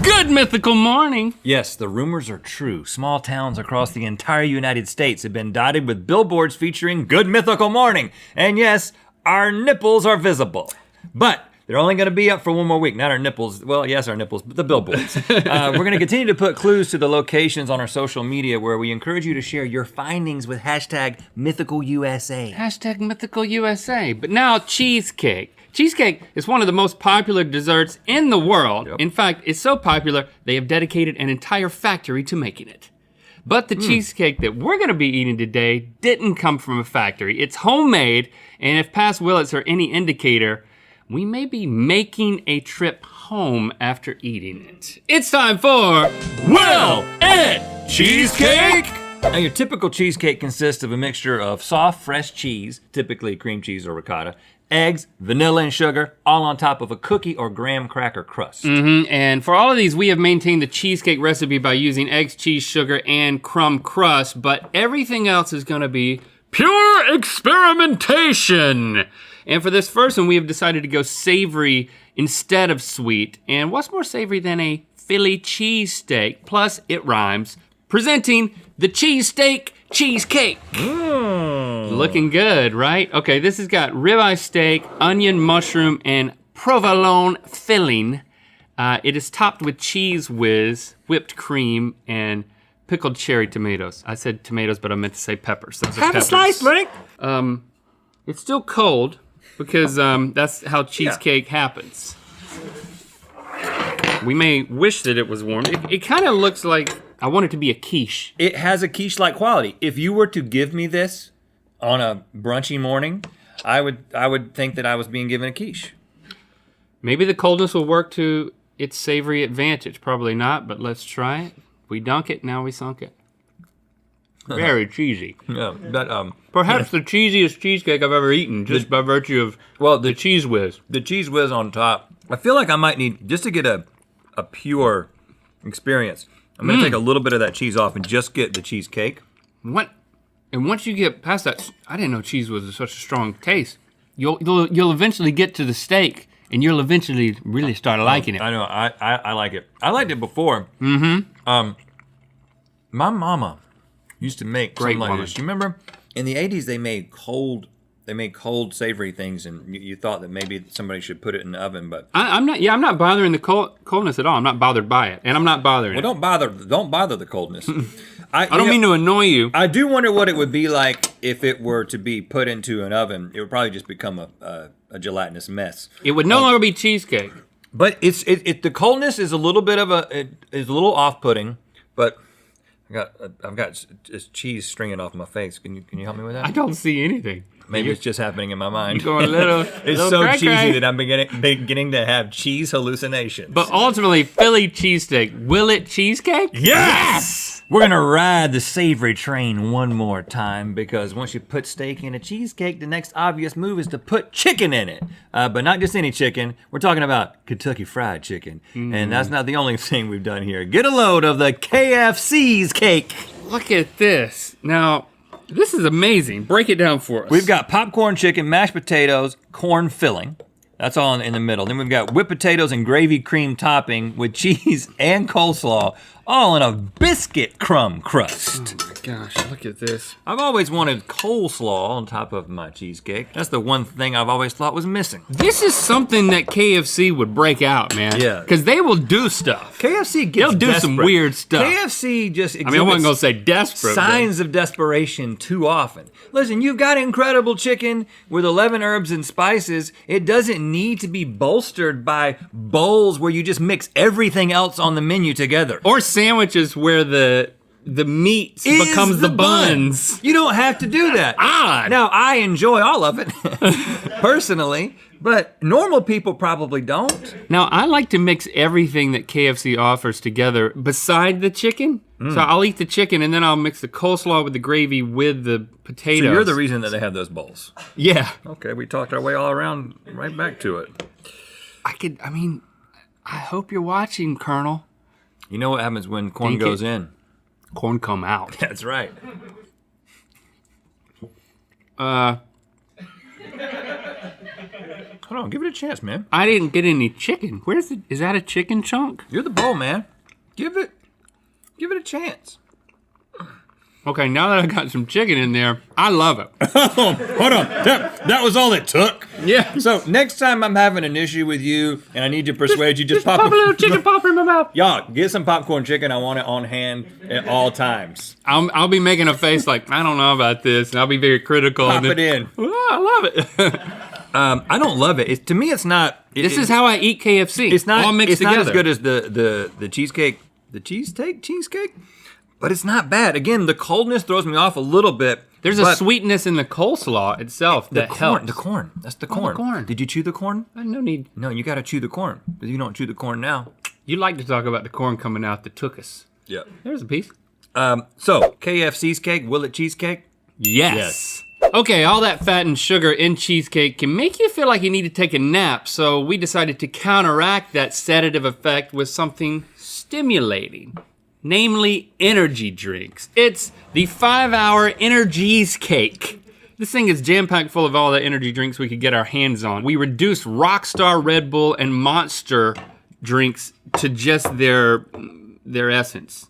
Good mythical morning. Yes, the rumors are true. Small towns across the entire United States have been dotted with billboards featuring Good Mythical Morning. And yes, our nipples are visible. But they're only gonna be up for one more week. Not our nipples, well, yes, our nipples, but the billboards. We're gonna continue to put clues to the locations on our social media where we encourage you to share your findings with hashtag MythicalUSA. Hashtag mythical USA. But now cheesecake. Cheesecake is one of the most popular desserts in the world. Yep. In fact, it's so popular, they have dedicated an entire factory to making it. But the cheesecake that we're gonna be eating today didn't come from a factory. It's homemade, and if past Willets are any indicator, we may be making a trip home after eating it. It's time for Will It Cheesecake? Now your typical cheesecake consists of a mixture of soft, fresh cheese, typically cream cheese or ricotta, eggs, vanilla and sugar, all on top of a cookie or graham cracker crust. And for all of these, we have maintained the cheesecake recipe by using eggs, cheese, sugar, and crumb crust, but everything else is gonna be pure experimentation. And for this first one, we have decided to go savory instead of sweet. And what's more savory than a Philly cheesesteak? Plus, it rhymes. Presenting the cheesesteak cheesecake. Looking good, right? Okay, this has got ribeye steak, onion, mushroom, and provolone filling. It is topped with cheese whiz, whipped cream, and pickled cherry tomatoes. I said tomatoes, but I meant to say peppers. Those are Have peppers. a slice, Blake. It's still cold because that's how cheesecake happens. We may wish that it was warm. It kind of looks like I want it to be a quiche. It has a quiche-like quality. If you were to give me this on a brunchy morning, I would think that I was being given a quiche. Maybe the coldness will work to its savory advantage. Probably not, but let's try it. We dunk it, now we sunk it. Very cheesy. Yeah, but Perhaps the cheesiest cheesecake I've ever eaten, just by virtue of the cheese whiz. the cheese whiz on top. I feel like I might need, just to get a pure experience, I'm gonna take a little bit of that cheese off and just get the cheesecake. What? And once you get past that, I didn't know cheese was such a strong taste. You'll eventually get to the steak, and you'll eventually really start liking it. I know, I like it. I liked it before. My mama used to make Great something like woman. this. You remember? In the 80s, they made cold savory things, and you thought that maybe somebody should put it in the oven, but I'm not bothering the coldness at all. I'm not bothered by it, and I'm not bothering well, it. don't bother the coldness. I don't mean to annoy you. I do wonder what it would be like if it wwere to be put into an oven. It would probably just become a gelatinous mess. It would no longer be cheesecake. But the coldness is a little bit of is a little off-putting, but I've got this cheese stringing off my face. Can you help me with that? I don't see anything. Maybe it's just happening in my mind. You're going a little. It's so cheesy that I'm beginning to have cheese hallucinations. But ultimately, Philly cheesesteak. Will it cheesecake? Yes! We're gonna ride the savory train one more time because once you put steak in a cheesecake, the next obvious move is to put chicken in it. But not just any chicken. We're talking about Kentucky Fried Chicken. And that's not the only thing we've done here. Get a load of the KFC's cake. Look at this. Now, this is amazing. Break it down for us. We've got popcorn chicken, mashed potatoes, corn filling. That's all in the middle. Then we've got whipped potatoes and gravy cream topping with cheese and coleslaw, all in a biscuit crumb crust. Oh my gosh, look at this. I've always wanted coleslaw on top of my cheesecake. That's the one thing I've always thought was missing. This is something that KFC would break out, man. Yeah. Because they will do stuff. KFC gets They'll do some desperate. weird stuff. KFC just I mean, I wasn't gonna say desperate. but- signs of desperation too often. Listen, you've got incredible chicken with 11 herbs and spices. It doesn't need to be bolstered by bowls where you just mix everything else on the menu together. Or sandwiches where the meat Is becomes the bun. buns. You don't have to do that. Odd. Now, I enjoy all of it, personally, but normal people probably don't. Now, I like to mix everything that KFC offers together beside the chicken. So I'll eat the chicken and then I'll mix the coleslaw with the gravy with the potatoes. So you're the reason that they have those bowls. Yeah. Okay, we talked our way all around, right back to it. I hope you're watching, Colonel. You know what happens when corn Think goes it- in? Corn come out. That's right. Hold on, give it a chance, man. I didn't get any chicken. Is that a chicken chunk? You're the bowl, man. Give it a chance. Okay, now that I got some chicken in there, I love it. Hold on, that was all it took? Yeah. So next time I'm having an issue with you and I need to persuade you, just pop a little chicken popper in my mouth. Y'all, get some popcorn chicken. I want it on hand at all times. I'll be making a face like, I don't know about this, and I'll be very critical. Pop it in. Oh, I love it. I don't love it. To me, it's not. This is how I eat KFC. It's not. All mixed it's together. not as good as the cheesecake. The cheesecake, but it's not bad. Again, the coldness throws me off a little bit. There's a sweetness in the coleslaw itself that helps. The corn. That's the corn. The corn. Did you chew the corn? No need. No, you got to chew the corn. If you don't chew the corn now. You like to talk about the corn coming out that took us. Yeah. There's a piece. So KFC's cake, will it cheesecake? Yes. Okay, all that fat and sugar in cheesecake can make you feel like you need to take a nap, so we decided to counteract that sedative effect with something stimulating, namely energy drinks. It's the 5-hour Cheesecake. This thing is jam-packed full of all the energy drinks we could get our hands on. We reduced Rockstar, Red Bull, and Monster drinks to just their essence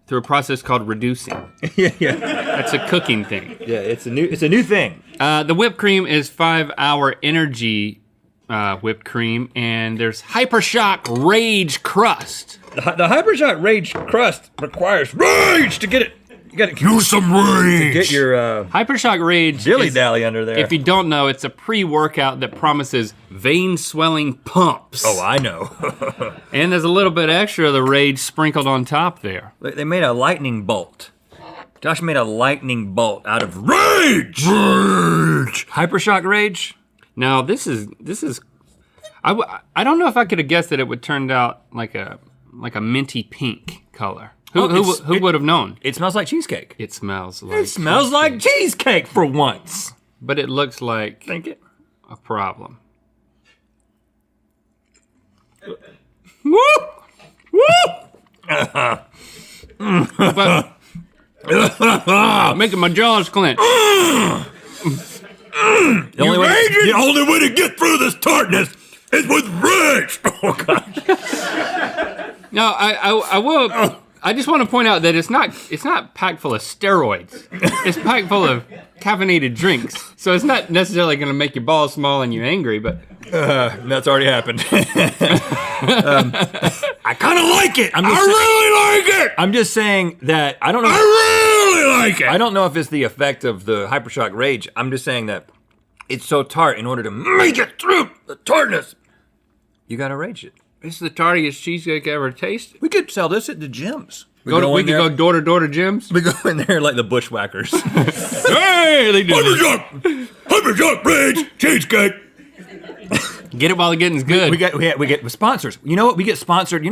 through a process called reducing. Yeah. That's a cooking thing. Yeah, it's a new thing. The whipped cream is 5-hour energy whipped cream, and there's Hypershock Rage Crust. The Hypershock Rage Crust requires rage to get it. You gotta use some rage to get your Hypershock Rage dilly dally under there. If you don't know, it's a pre-workout that promises vein swelling pumps. Oh, I know. And there's a little bit extra of the rage sprinkled on top there. They made a lightning bolt. Josh made a lightning bolt out of rage. Rage. Hypershock Rage. Now this is I don't know if I could have guessed that it would turn out like a minty pink color. Who would have known? It smells like cheesecake. It smells like smells like cheesecake for once. But it looks like Think it. a problem. Woo! But making my jaws clench. The only way to get through this tartness is with rage. Oh gosh. No, I will. I just want to point out that it's not packed full of steroids. It's packed full of caffeinated drinks. So it's not necessarily going to make your balls small and you angry, but that's already happened. I kind of like it. I really like it. I'm just saying that I don't know. I really like it. I don't know if it's the effect of the Hypershock Rage. I'm just saying that it's so tart. In order to make it through the tartness, you gotta rage it. It's the tartiest cheesecake I ever tasted. We could sell this at the gyms. We could go door to door to gyms. We go in there like the bushwhackers. Hey, they do Hypershock Rage cheesecake. Get it while the getting's good. We get sponsors. You know what? We get sponsored.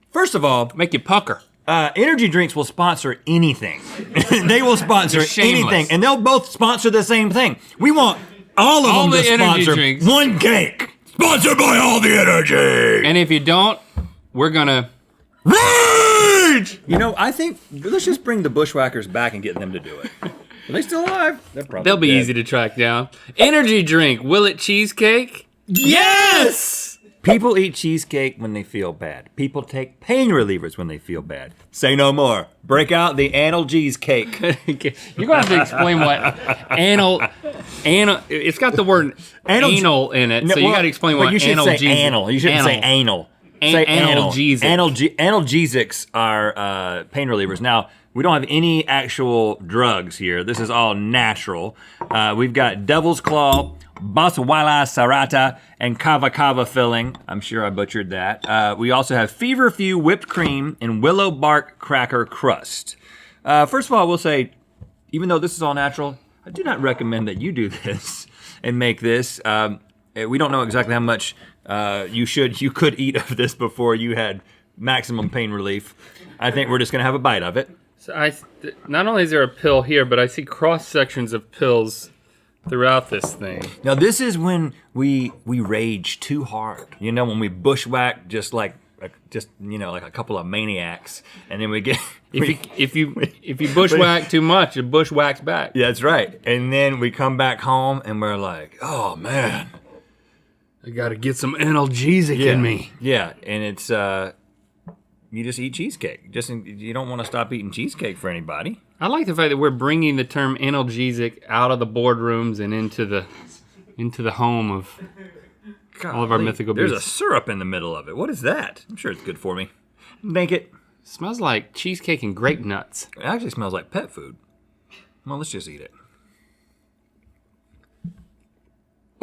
First of all, Make you pucker. energy drinks will sponsor anything. They will sponsor They're shameless. anything, and they'll both sponsor the same thing. We want all of them to energy sponsor drinks. one cake. Sponsored by All the Energy. And if you don't, we're gonna rage. I think let's just bring the bushwhackers back and get them to do it. Are they still alive? They'll be easy to track down. Energy drink. Will it cheesecake? Yes! People eat cheesecake when they feel bad. People take pain relievers when they feel bad. Say no more. Break out the cheesecake. You're gonna have to explain what anal. It's got the word anal in it, so you gotta explain what you should say anal. You shouldn't say anal. Say analgesic. Analgesics are pain relievers. Now, we don't have any actual drugs here. This is all natural. We've got Devil's Claw, Baswala Sarata, and Kava Kava filling. I'm sure I butchered that. We also have Feverfew whipped cream and willow bark cracker crust. First of all, I will say, even though this is all natural, I do not recommend that you do this and make this. We don't know exactly how much you could eat of this before you had maximum pain relief. I think we're just gonna have a bite of it. So not only is there a pill here, but I see cross sections of pills throughout this thing. Now this is when we rage too hard. When we bushwhack just like a couple of maniacs, and then we get if you bushwhack too much, it bushwhacks back. Yeah, that's right. And then we come back home and we're like, oh man, I gotta get some analgesic in me. Yeah, and it's you just eat cheesecake. You don't want to stop eating cheesecake for anybody. I like the fact that we're bringing the term analgesic out of the boardrooms and into the home of all of our mythical beasts. There's a syrup in the middle of it. What is that? I'm sure it's good for me. Make it. Smells like cheesecake and grape nuts. It actually smells like pet food. Well, let's just eat it.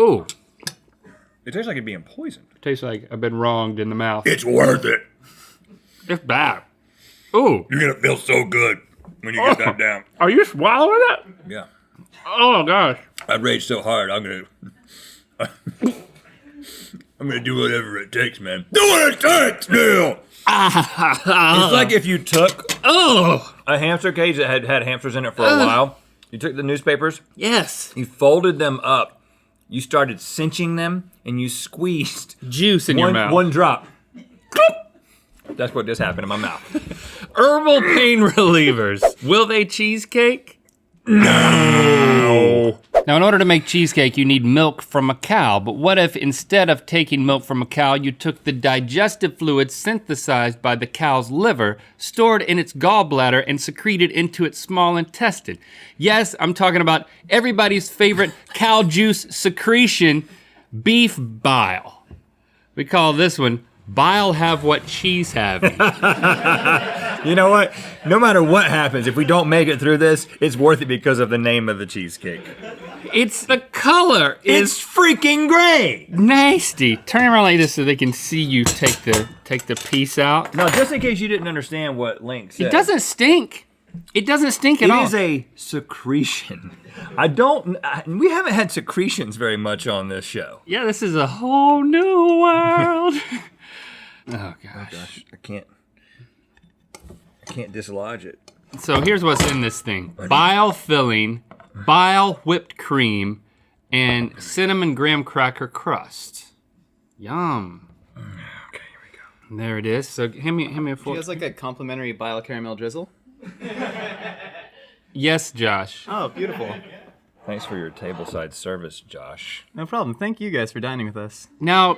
Ooh. It tastes like it's being poisoned. Tastes like I've been wronged in the mouth. It's worth it. It's bad. Ooh. You're gonna feel so good when you get that down. Are you swallowing it? Yeah. Oh gosh. I rage so hard, I'm gonna do whatever it takes, man. Do what it takes, Neil! It's like if you took Oh. a hamster cage that had hamsters in it for a while, you took the newspapers, Yes. you folded them up, you started cinching them, and you squeezed Juice in your mouth. one drop. That's what just happened in my mouth. Herbal pain relievers. Will they cheesecake? No! Now, in order to make cheesecake, you need milk from a cow. But what if instead of taking milk from a cow, you took the digestive fluid synthesized by the cow's liver, stored in its gallbladder, and secreted into its small intestine? Yes, I'm talking about everybody's favorite cow juice secretion, beef bile. We call this one bile have what cheese have. You know what? No matter what happens, if we don't make it through this, it's worth it because of the name of the cheesecake. It's the color is It's freaking gray! nasty. Turn around like this so they can see you take the piece out. Now, just in case you didn't understand what Link said. It doesn't stink. It doesn't stink at all. It is a secretion. We haven't had secretions very much on this show. Yeah, this is a whole new world. Oh gosh. I can't dislodge it. So here's what's in this thing. Bile filling, bile whipped cream, and cinnamon graham cracker crust. Yum. Okay, here we go. There it is. So hand me a Do you fork. guys like a complimentary bile caramel drizzle? Yes, Josh. Oh, beautiful. Thanks for your tableside service, Josh. No problem. Thank you guys for dining with us. Now,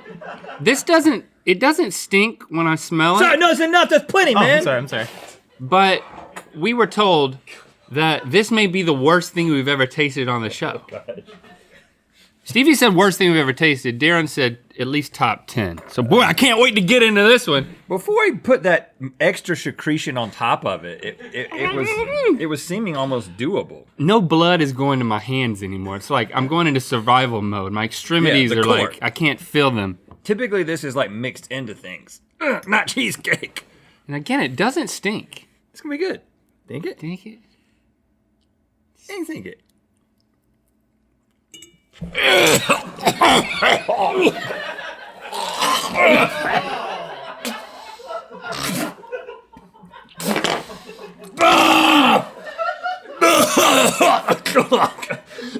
it doesn't stink when I smell it. Sorry, no, it's enough. That's plenty, man. I'm sorry. But we were told that this may be the worst thing we've ever tasted on the show. Stevie said worst thing we've ever tasted. Darren said at least top 10. So boy, I can't wait to get into this one. Before we put that extra secretion on top of it, it was seeming almost doable. No blood is going to my hands anymore. It's like I'm going into survival mode. My extremities Yeah, the are core. like, I can't feel them. Typically, this is like mixed into things. Not cheesecake. And again, it doesn't stink. It's gonna be good. Think it? Think it? Think it.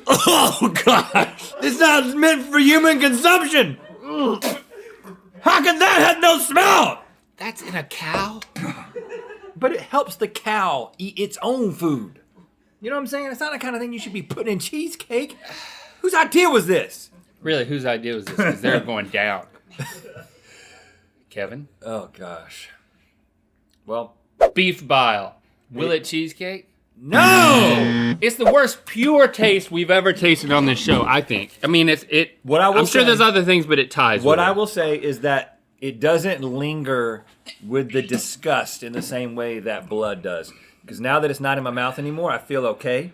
Oh gosh! It's not meant for human consumption. How can that have no smell? That's in a cow? But it helps the cow eat its own food. You know what I'm saying? It's not the kind of thing you should be putting in cheesecake. Whose idea was this? Really, whose idea was this? Because they're going down. Kevin? Oh gosh. Well, Beef bile. Will it cheesecake? no. It's the worst pure taste we've ever tasted on this show, I think. I mean, What I will I'm sure say- there's other things, but it ties What with I it. will say is that it doesn't linger with the disgust in the same way that blood does. Because now that it's not in my mouth anymore, I feel okay.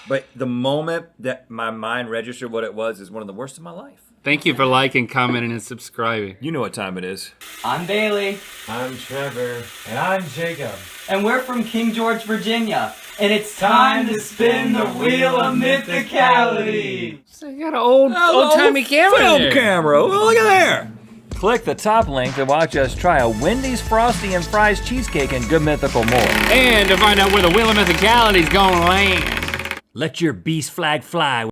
But the moment that my mind registered what it was is one of the worst of my life. Thank you for liking, commenting, and subscribing. You know what time it is. I'm Bailey, I'm Trevor. And I'm Jacob. and we're from King George, Virginia. And it's time to spin the wheel of mythicality. So you got an old-timey camera Film there. camera. Oh, look at there. Click the top link to watch us try a Wendy's Frosty and Fries cheesecake and Good Mythical more. And to find out where the wheel of mythicality is going to land. Let your beast flag fly.